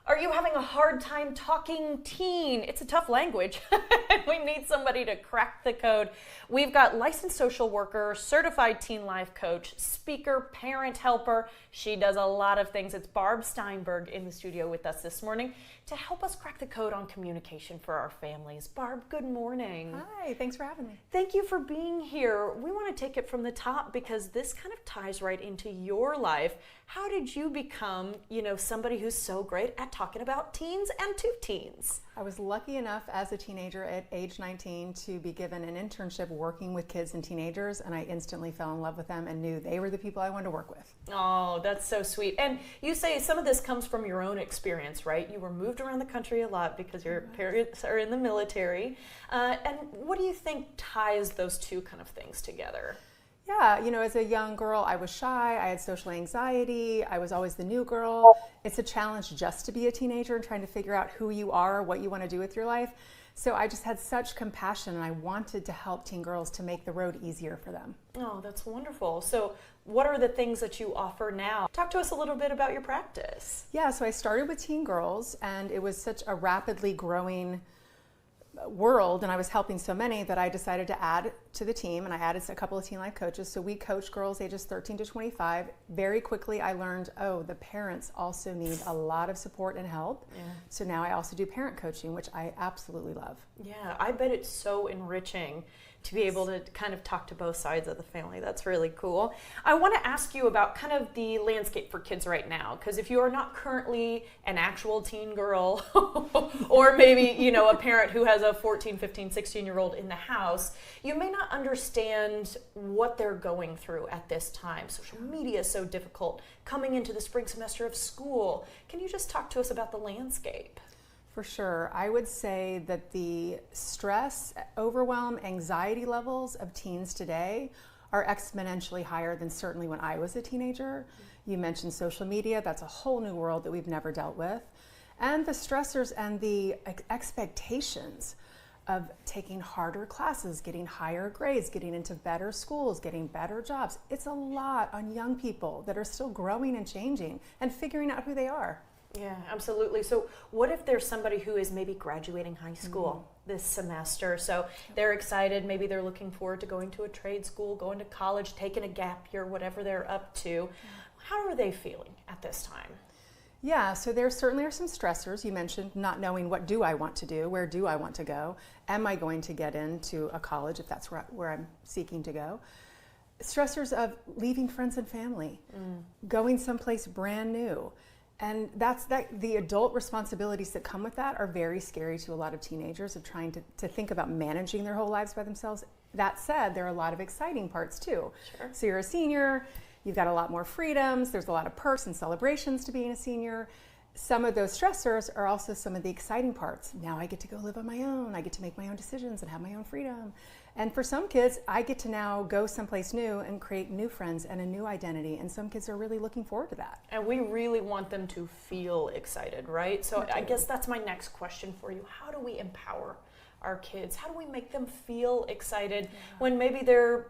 Are you having a hard time talking teen? It's a tough language. We need somebody to crack the code. We've got licensed social worker, certified teen life coach, speaker, parent helper. She does a lot of things. It's Barb Steinberg in the studio with us this morning to help us crack the code on communication for our families. Barb, good morning. Hi, thanks for having me. Thank you for being here. We want to take it from the top because this kind of ties right into your life. How did you become, somebody who's so great at talking about teens and to teens? I was lucky enough as a teenager at age 19 to be given an internship working with kids and teenagers, and I instantly fell in love with them and knew they were the people I wanted to work with. Oh, that's so sweet. And you say some of this comes from your own experience, right? You were moved around the country a lot because your parents are in the military. And what do you think ties those two kind of things together? Yeah, as a young girl, I was shy, I had social anxiety, I was always the new girl. It's a challenge just to be a teenager and trying to figure out who you are, what you want to do with your life. So I just had such compassion and I wanted to help teen girls to make the road easier for them. Oh, that's wonderful. So what are the things that you offer now? Talk to us a little bit about your practice. Yeah, so I started with teen girls and it was such a rapidly growing world, and I was helping so many that I decided to add to the team, and I added a couple of teen life coaches. So we coach girls ages 13 to 25. Very quickly I learned, the parents also need a lot of support and help. Yeah. So now I also do parent coaching, which I absolutely love. Yeah, I bet it's so enriching to be able to kind of talk to both sides of the family. That's really cool. I want to ask you about kind of the landscape for kids right now, because if you are not currently an actual teen girl or maybe, a parent who has a 14, 15, 16-year-old in the house, you may not understand what they're going through at this time. Social media is so difficult coming into the spring semester of school. Can you just talk to us about the landscape? For sure. I would say that the stress, overwhelm, anxiety levels of teens today are exponentially higher than certainly when I was a teenager. You mentioned social media. That's a whole new world that we've never dealt with. And the stressors and the expectations of taking harder classes, getting higher grades, getting into better schools, getting better jobs. It's a lot on young people that are still growing and changing and figuring out who they are. Yeah, absolutely. So what if there's somebody who is maybe graduating high school this semester? So they're excited, maybe they're looking forward to going to a trade school, going to college, taking a gap year, whatever they're up to. How are they feeling at this time? Yeah, so there certainly are some stressors. You mentioned not knowing what do I want to do, where do I want to go, am I going to get into a college if that's where I'm seeking to go. Stressors of leaving friends and family, going someplace brand new. And the adult responsibilities that come with that are very scary to a lot of teenagers of trying to think about managing their whole lives by themselves. That said, there are a lot of exciting parts too. Sure. So you're a senior, you've got a lot more freedoms, there's a lot of perks and celebrations to being a senior. Some of those stressors are also some of the exciting parts. Now I get to go live on my own, I get to make my own decisions and have my own freedom. And for some kids, I get to now go someplace new and create new friends and a new identity. And some kids are really looking forward to that. And we really want them to feel excited, right? So I guess that's my next question for you. How do we empower our kids? How do we make them feel excited when maybe they're,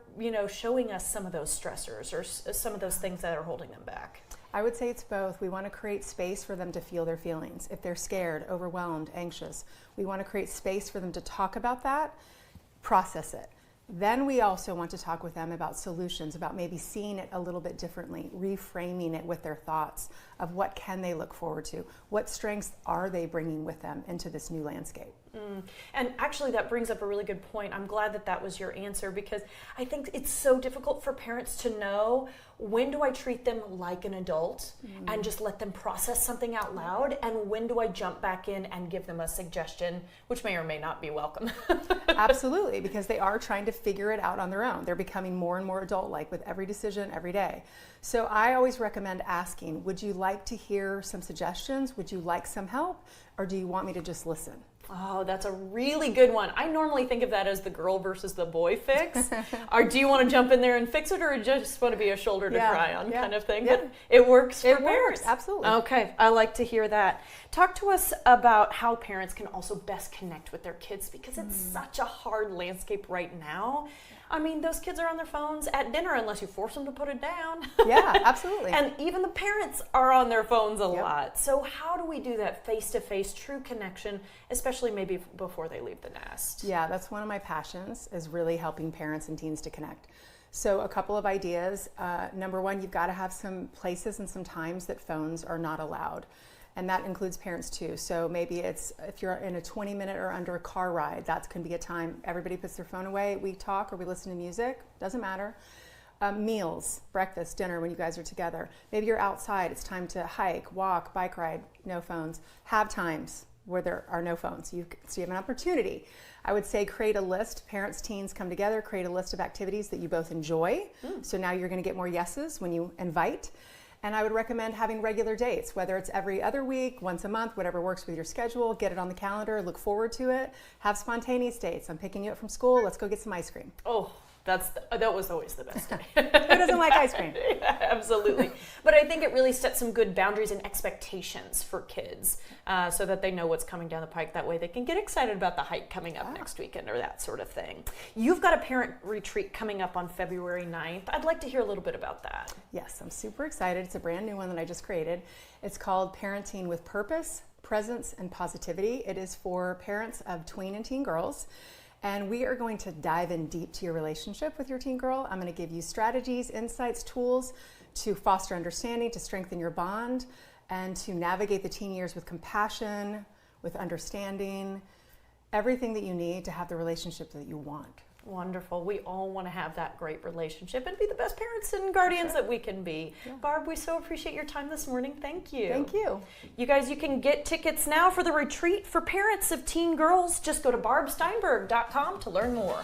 showing us some of those stressors or some of those things that are holding them back? I would say it's both. We want to create space for them to feel their feelings. If they're scared, overwhelmed, anxious, we want to create space for them to talk about that, process it. Then we also want to talk with them about solutions, about maybe seeing it a little bit differently, reframing it with their thoughts of what can they look forward to, what strengths are they bringing with them into this new landscape. And actually that brings up a really good point. I'm glad that was your answer, because I think it's so difficult for parents to know, when do I treat them like an adult and just let them process something out loud, and when do I jump back in and give them a suggestion, which may or may not be welcome. Absolutely, because they are trying to figure it out on their own. They're becoming more and more adult-like with every decision every day. So I always recommend asking, would you like to hear some suggestions? Would you like some help? Or do you want me to just listen? Oh, that's a really good one. I normally think of that as the girl versus the boy fix. Or do you want to jump in there and fix it, or just want to be a shoulder to cry on kind of thing? Yeah. But it works for parents. Works, absolutely. Okay, I like to hear that. Talk to us about how parents can also best connect with their kids, because it's such a hard landscape right now. I mean, those kids are on their phones at dinner unless you force them to put it down. Yeah, absolutely. And even the parents are on their phones a Yep. lot. So how do we do that face-to-face true connection, especially maybe before they leave the nest? Yeah, that's one of my passions, is really helping parents and teens to connect. So a couple of ideas. Number one, you've got to have some places and some times that phones are not allowed. And that includes parents too. So maybe it's, if you're in a 20-minute or under car ride, that can be a time everybody puts their phone away. We talk or we listen to music, doesn't matter. Meals, breakfast, dinner, when you guys are together. Maybe you're outside, it's time to hike, walk, bike ride, no phones. Have times where there are no phones, so you have an opportunity. I would say create a list. Parents, teens come together, create a list of activities that you both enjoy. So now you're going to get more yeses when you invite. And I would recommend having regular dates, whether it's every other week, once a month, whatever works with your schedule. Get it on the calendar, look forward to it. Have spontaneous dates. I'm picking you up from school, let's go get some ice cream. Oh, that was always the best day. Who doesn't like ice cream? Yeah, absolutely. But I think it really sets some good boundaries and expectations for kids so that they know what's coming down the pike. That way they can get excited about the hike coming up next weekend or that sort of thing. You've got a parent retreat coming up on February 9th. I'd like to hear a little bit about that. Yes, I'm super excited. It's a brand new one that I just created. It's called Parenting with Purpose, Presence, and Positivity. It is for parents of tween and teen girls. And we are going to dive in deep to your relationship with your teen girl. I'm going to give you strategies, insights, tools to foster understanding, to strengthen your bond, and to navigate the teen years with compassion, with understanding, everything that you need to have the relationship that you want. Wonderful. We all want to have that great relationship and be the best parents and guardians that we can be. Yeah. Barb, we so appreciate your time this morning. Thank you. Thank you. You guys, you can get tickets now for the retreat for parents of teen girls. Just go to barbsteinberg.com to learn more.